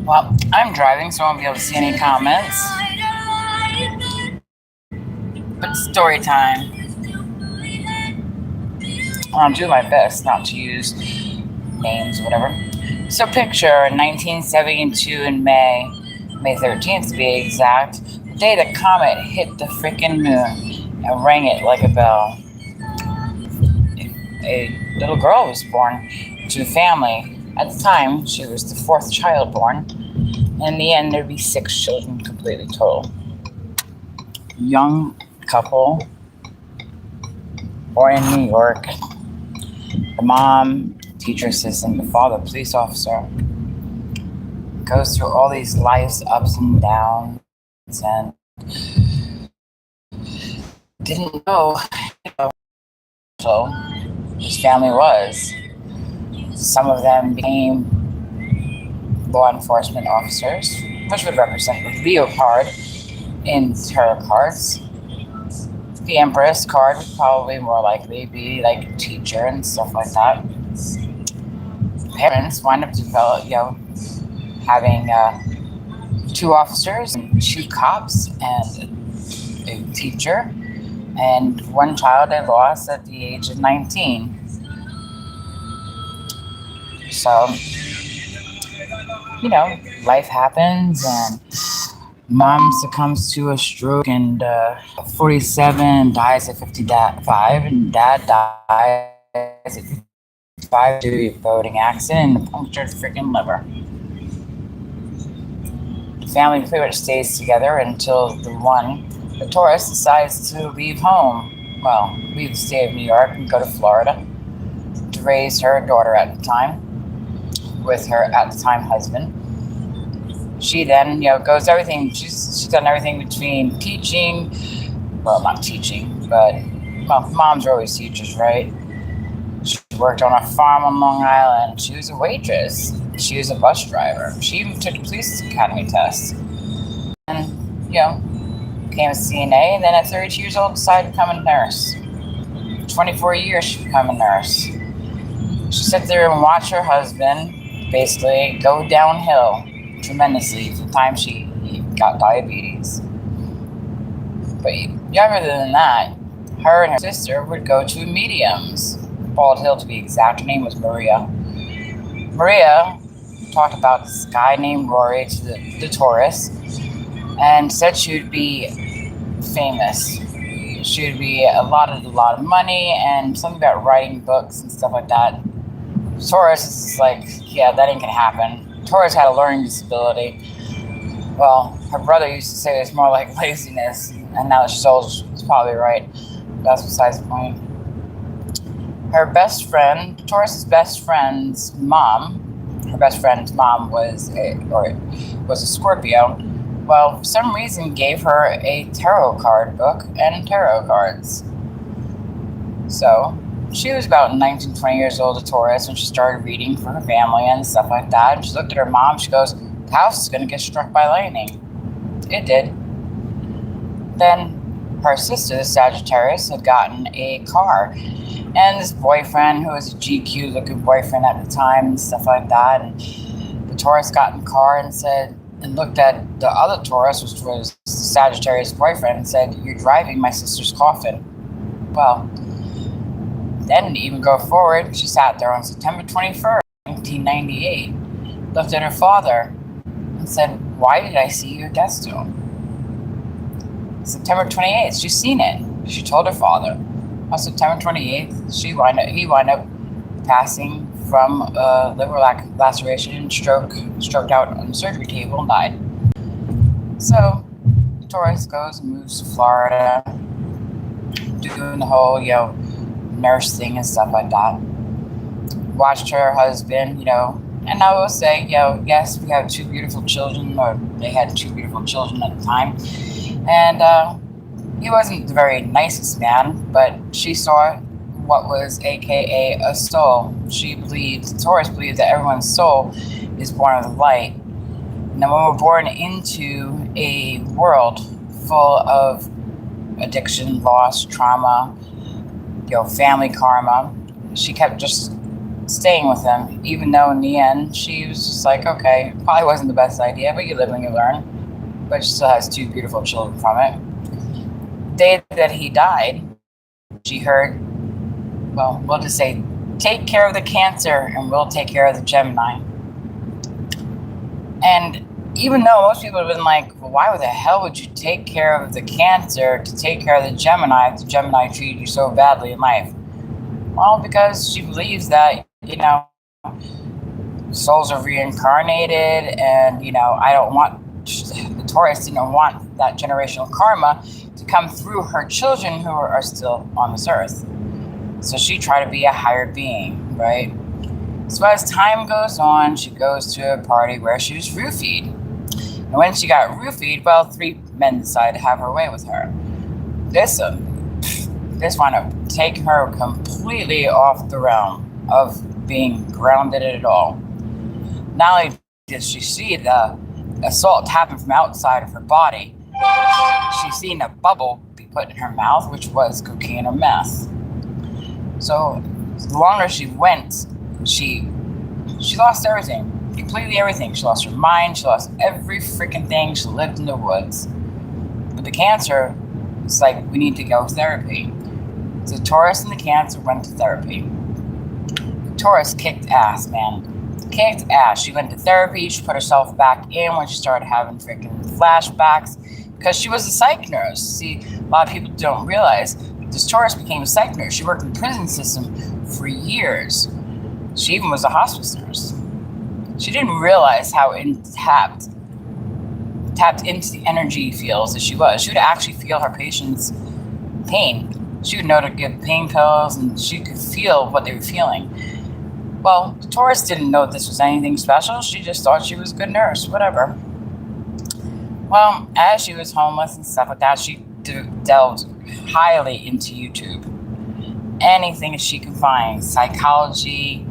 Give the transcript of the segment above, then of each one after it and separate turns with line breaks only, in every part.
Well, I'm driving, so I won't be able to see any comments. But story time. I'll do my best not to use names or whatever. So picture 1972 in May 13th to be exact, the day the comet hit the freaking moon and rang it like a bell. A little girl was born to a family. At the time, she was the fourth child born. In the end, there'd be 6 children completely total. Young couple born in New York. The mom, teacher assistant, the father, police officer. Goes through all these life's ups and downs and didn't know how his family was. Some of them became law enforcement officers, which would represent the Leo card in tarot cards. The Empress card would probably more likely be like a teacher and stuff like that. Parents wind up having 2 officers and 2 cops and a teacher, and 1 child they lost at the age of 19. So, life happens, and mom succumbs to a stroke, and 47 dies at 55, and dad dies at 55 due to a boating accident and a punctured freaking liver. The family pretty much stays together until the Taurus decides to leave home. Well, leave the state of New York and go to Florida to raise her daughter at the time with her at the time husband. She then, goes everything. She's done everything between teaching, well, not teaching, but moms are always teachers, right? She worked on a farm on Long Island. She was a waitress. She was a bus driver. She even took a police academy test. And, became a CNA, and then at 32 years old decided to become a nurse. 24 years she became a nurse. She sat there and watched her husband basically go downhill tremendously from the time she got diabetes. But younger than that, her and her sister would go to mediums. Bald Hill to be exact. Her name was Maria. Maria talked about this guy named Rory to the Taurus and said she would be famous. She would be a lot of money and something about writing books and stuff like that. Taurus is like, yeah, that ain't gonna happen. Taurus had a learning disability. Well, her brother used to say it was more like laziness, and now that she's old, she's probably right. That's besides the point. Her best friend, Taurus's best friend's mom, was a Scorpio. Well, for some reason gave her a tarot card book and tarot cards. So she was about 19, 20 years old, a Taurus, when she started reading for her family and stuff like that. And she looked at her mom, she goes, the house is going to get struck by lightning. It did. Then her sister, the Sagittarius, had gotten a car. And this boyfriend, who was a GQ-looking boyfriend at the time and stuff like that, and the Taurus got in the car and looked at the other Taurus, which was the Sagittarius boyfriend, and said, you're driving my sister's coffin. Well, then even go forward, she sat there on September 21st, 1998, looked at her father and said, why did I see your death stone? September 28th, she's seen it. She told her father. On September 28th, he wound up passing from liver laceration and stroked out on the surgery table and died. So Taurus goes and moves to Florida, doing the whole, nurse thing and stuff like that. Watched her husband, and I will say, yes, we have 2 beautiful children, or they had 2 beautiful children at the time. And he wasn't the very nicest man, but she saw what was AKA a soul. Taurus believed that everyone's soul is born of the light. Now, when we're born into a world full of addiction, loss, trauma, family karma, she kept just staying with him, even though in the end she was just like, okay, probably wasn't the best idea, but you live and you learn. But she still has 2 beautiful children from it. The day that he died, she heard, well, we'll just say, take care of the Cancer and we'll take care of the Gemini. And even though most people have been like, well, why the hell would you take care of the Cancer to take care of the Gemini if the Gemini treated you so badly in life? Well, because she believes that, souls are reincarnated, and, I don't want, the Taurus didn't want that generational karma to come through her children who are still on this earth. So she tried to be a higher being, right? So as time goes on, she goes to a party where she was roofied. And when she got roofied, well, 3 men decided to have her way with her. This wound up taking her completely off the realm of being grounded at all. Not only did she see the assault happen from outside of her body, she seen a bubble be put in her mouth, which was cocaine or meth. So the longer she went, she lost everything, completely everything. She lost her mind, she lost every freaking thing. She lived in the woods. But the Cancer, it's like, we need to go therapy. So Taurus and the Cancer went to therapy. Taurus kicked ass, man. Kicked ass. She went to therapy. She put herself back in when she started having freaking flashbacks because she was a psych nurse. See, a lot of people don't realize this Taurus became a psych nurse. She worked in the prison system for years. She even was a hospice nurse. She didn't realize how tapped into the energy fields that she was. She would actually feel her patients' pain. She would know to give pain pills, and she could feel what they were feeling. Well, Taurus didn't know this was anything special. She just thought she was a good nurse, whatever. Well, as she was homeless and stuff like that, she delved highly into YouTube. Anything that she could find, psychology,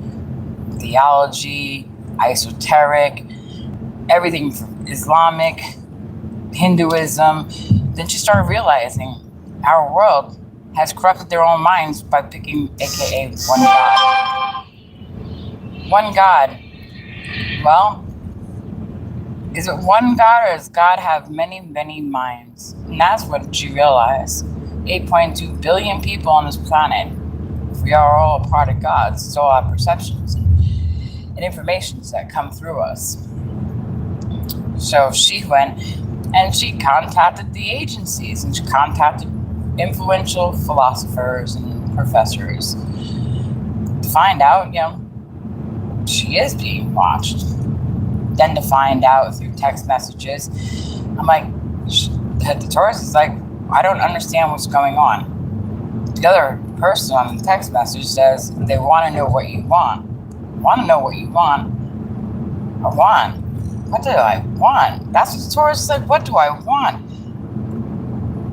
theology, esoteric, everything from Islamic, Hinduism. Then she started realizing our world has corrupted their own minds by picking AKA one God. One God. Well, is it one God, or does God have many, many minds? And that's what she realized. 8.2 billion people on this planet. We are all a part of God. It's all our perceptions and informations that come through us. So she went and she contacted the agencies, and she contacted influential philosophers and professors to find out, she is being watched. Then to find out through text messages, I'm like, the Taurus is like, I don't understand what's going on. The other person on the text message says they want to know what you want. Want to know what you want? I want. What do I want? That's what the Taurus is like. What do I want?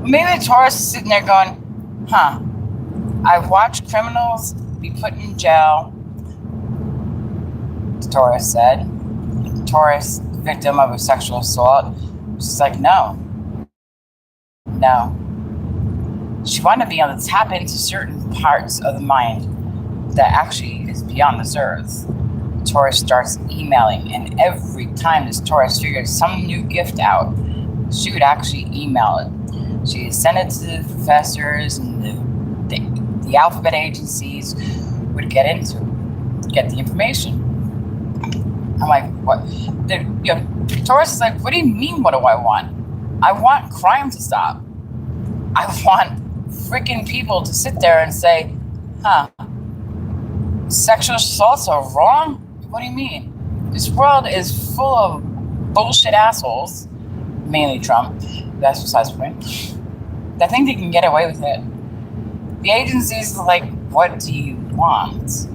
Maybe the Taurus is sitting there going, I've watched criminals be put in jail. The Taurus said. The Taurus, victim of a sexual assault, was just like, no. She wanted to be able to tap into certain parts of the mind that actually is beyond this earth. The Taurus starts emailing, and every time this Taurus figured some new gift out, she would actually email it. She would send it to the professors, and the alphabet agencies would get the information. I'm like, what? Taurus is like, what do you mean, what do I want? I want crime to stop. I want freaking people to sit there and say, sexual assaults are wrong? What do you mean? This world is full of bullshit assholes, mainly Trump, that's besides the point, that think they can get away with it. The agencies are like, what do you want?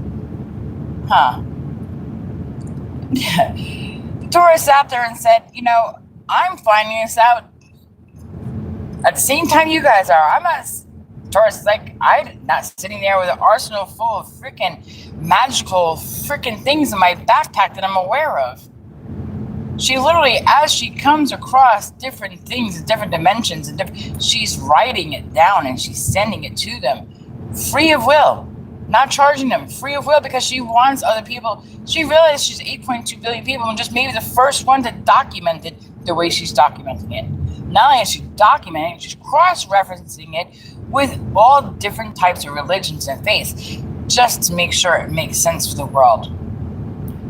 The Taurus sat there and said, I'm finding this out at the same time you guys are. I'm not. Taurus is like, I'm not sitting there with an arsenal full of freaking magical freaking things in my backpack that I'm aware of. She literally, as she comes across different things, different dimensions, she's writing it down and she's sending it to them, free of will. not charging them free of will because she wants other people. She realized she's 8.2 billion people and just maybe the first one to document it the way she's documenting it. Not only is she documenting it, she's cross-referencing it with all different types of religions and faiths just to make sure it makes sense for the world.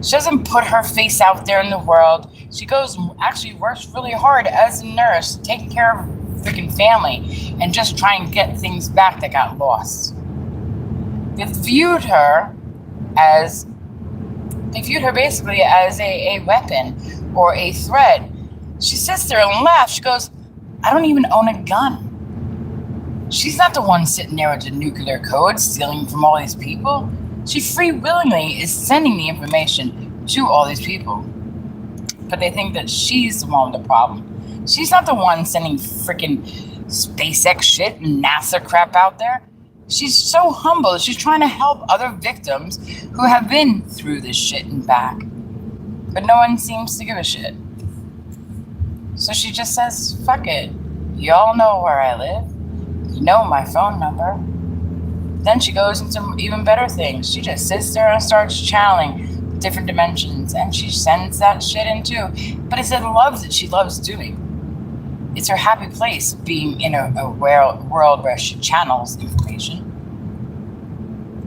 She doesn't put her face out there in the world. She goes and actually works really hard as a nurse, taking care of her freaking family and just trying to get things back that got lost. They viewed her basically as a weapon or a threat. She sits there and laughs. She goes, I don't even own a gun. She's not the one sitting there with the nuclear code stealing from all these people. She free willingly is sending the information to all these people. But they think that she's the one with the problem. She's not the one sending freaking SpaceX shit and NASA crap out there. She's so humble. She's trying to help other victims who have been through this shit and back. But no one seems to give a shit. So she just says, fuck it. Y'all know where I live. You know my phone number. Then she goes into even better things. She just sits there and starts channeling different dimensions. And she sends that shit in too. But it's a love that she loves doing. It's her happy place being in a world where she channels information.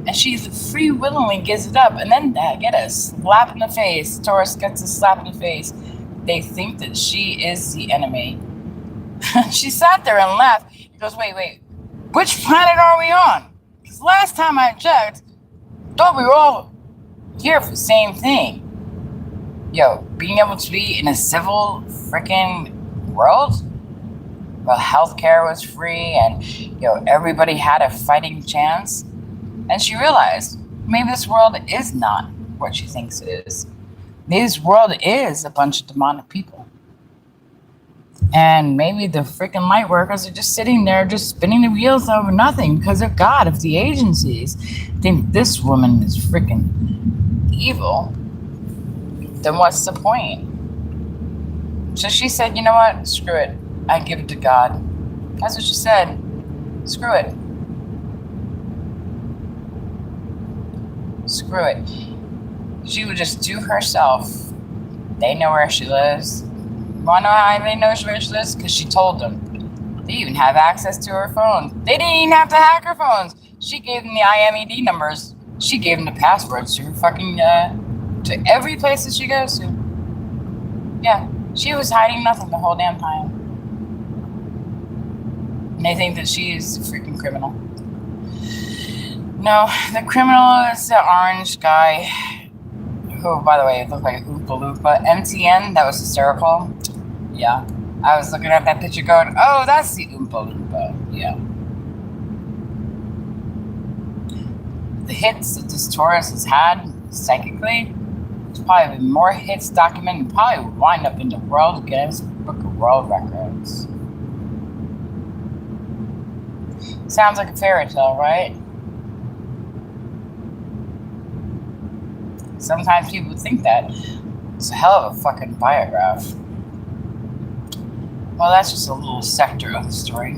And she free willingly gives it up. And then they get a slap in the face. Taurus gets a slap in the face. They think that she is the enemy. She sat there and laughed. She goes, wait. Which planet are we on? Because last time I checked, thought we were all here for the same thing. Yo, being able to be in a civil freaking world? Well, healthcare was free and, everybody had a fighting chance. And she realized maybe this world is not what she thinks it is. Maybe this world is a bunch of demonic people. And maybe the freaking light workers are just sitting there just spinning the wheels over nothing because of God. If the agencies think this woman is freaking evil, then what's the point? So she said, you know what? Screw it. I give it to God. That's what she said. Screw it. Screw it. She would just do herself. They know where she lives. Want to know how they know where she lives? Because she told them. They even have access to her phone. They didn't even have to hack her phones. She gave them the IMEI numbers. She gave them the passwords to her fucking, to every place that she goes to. Yeah, she was hiding nothing the whole damn time. And they think that she is a freaking criminal. No, the criminal is the orange guy. Who, by the way, looked like Oompa Loompa. MTN, that was hysterical. Yeah. I was looking at that picture going, oh, that's the Oompa Loompa. Yeah. The hits that this Taurus has had psychically, there's probably been more hits documented and probably would wind up in the World Guinness Book of World Records. Sounds like a fairy tale, right? Sometimes people think that. It's a hell of a fucking biograph. Well, that's just a little sector of the story.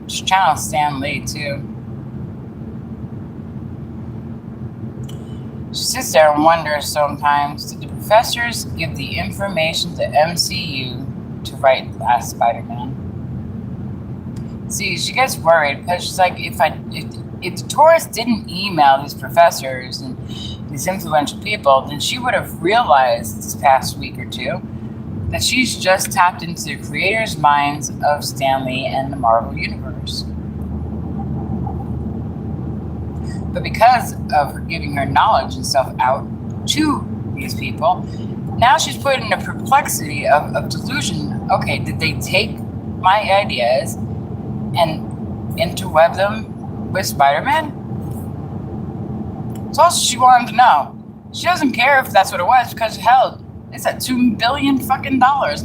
Just channel Stan Lee, too. She sits there and wonders sometimes, did the professors give the information to MCU to write Last Spider-Man? See, she gets worried because she's like, if the Taurus didn't email these professors and these influential people, then she would have realized this past week or two that she's just tapped into the creators' minds of Stan Lee and the Marvel Universe. But because of her giving her knowledge and stuff out to these people, now she's put in a perplexity of delusion. Okay, did they take my ideas and interweb them with Spider-Man? So also she wanted to know. She doesn't care if that's what it was because hell, it's at $2 billion fucking dollars.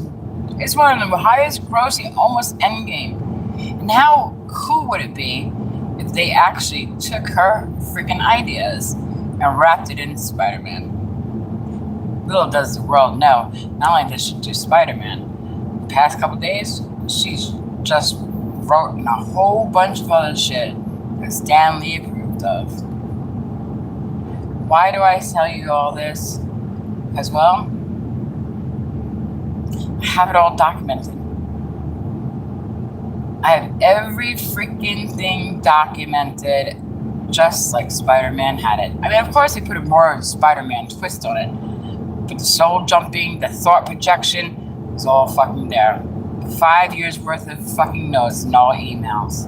It's one of the highest grossing almost Endgame. And how cool would it be if they actually took her freaking ideas and wrapped it into Spider-Man? Little does the world know, not only does she do Spider-Man, the past couple days, she's just wrote in a whole bunch of other shit that Stan Lee approved of. Why do I tell you all this? As well, I have it all documented. I have every freaking thing documented, just like Spider-Man had it. I mean, of course, they put a more Spider-Man twist on it. But the soul jumping, the thought projection was all fucking there. 5 years worth of fucking notes and all emails.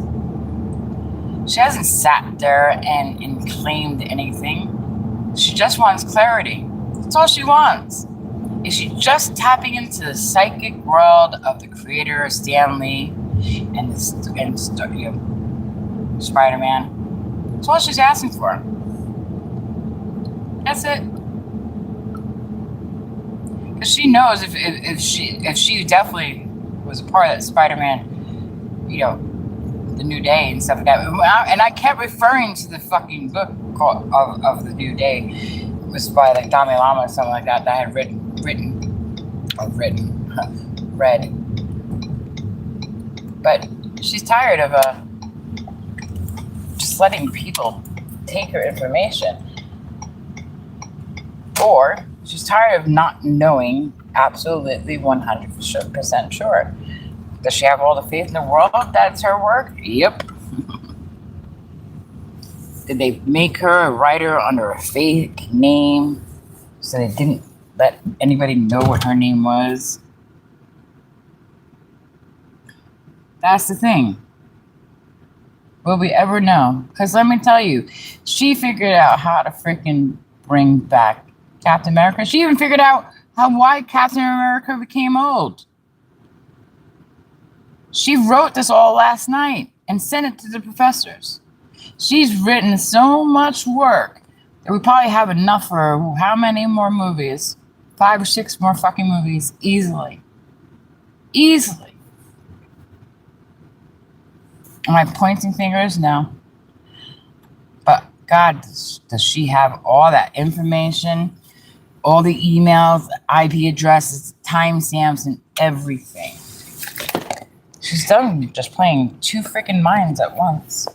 She hasn't sat there and claimed anything. She just wants clarity. That's all she wants. Is she just tapping into the psychic world of the creator, Stan Lee, and Spider-Man? That's all she's asking for. That's it. Because she knows if she definitely was a part of that Spider-Man, the New Day and stuff like that. And I kept referring to the fucking book of the New Day. It was by like Dalai Lama or something like that I had read. But she's tired of just letting people take her information. Or she's tired of not knowing absolutely 100% sure. Does she have all the faith in the world that's her work? Yep. Did they make her a writer under a fake name so they didn't let anybody know what her name was? That's the thing. Will we ever know? Because let me tell you, she figured out how to freaking bring back Captain America. She even figured out why Captain America became old. She wrote this all last night and sent it to the professors. She's written so much work that we probably have enough for how many more movies? 5 or 6 more fucking movies, easily. Easily. Am I pointing fingers? No. But God, does she have all that information? All the emails, IP addresses, timestamps, and everything. She's done just playing 2 freaking minds at once.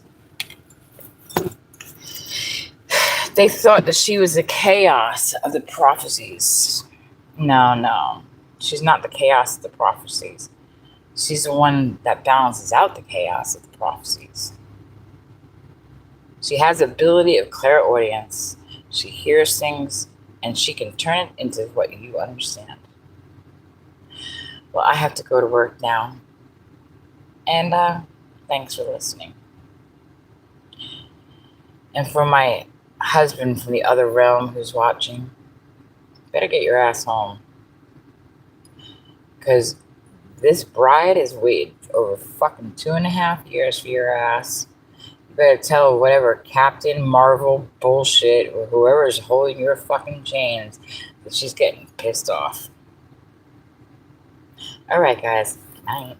They thought that she was the chaos of the prophecies. No. She's not the chaos of the prophecies. She's the one that balances out the chaos of the prophecies. She has the ability of clairaudience. She hears things and she can turn it into what you understand. Well, I have to go to work now. And thanks for listening. And for my husband from the other realm who's watching, better get your ass home. Because this bride has waited over fucking 2.5 years for your ass. You better tell whatever Captain Marvel bullshit or whoever's holding your fucking chains that she's getting pissed off. Alright, guys. Good night.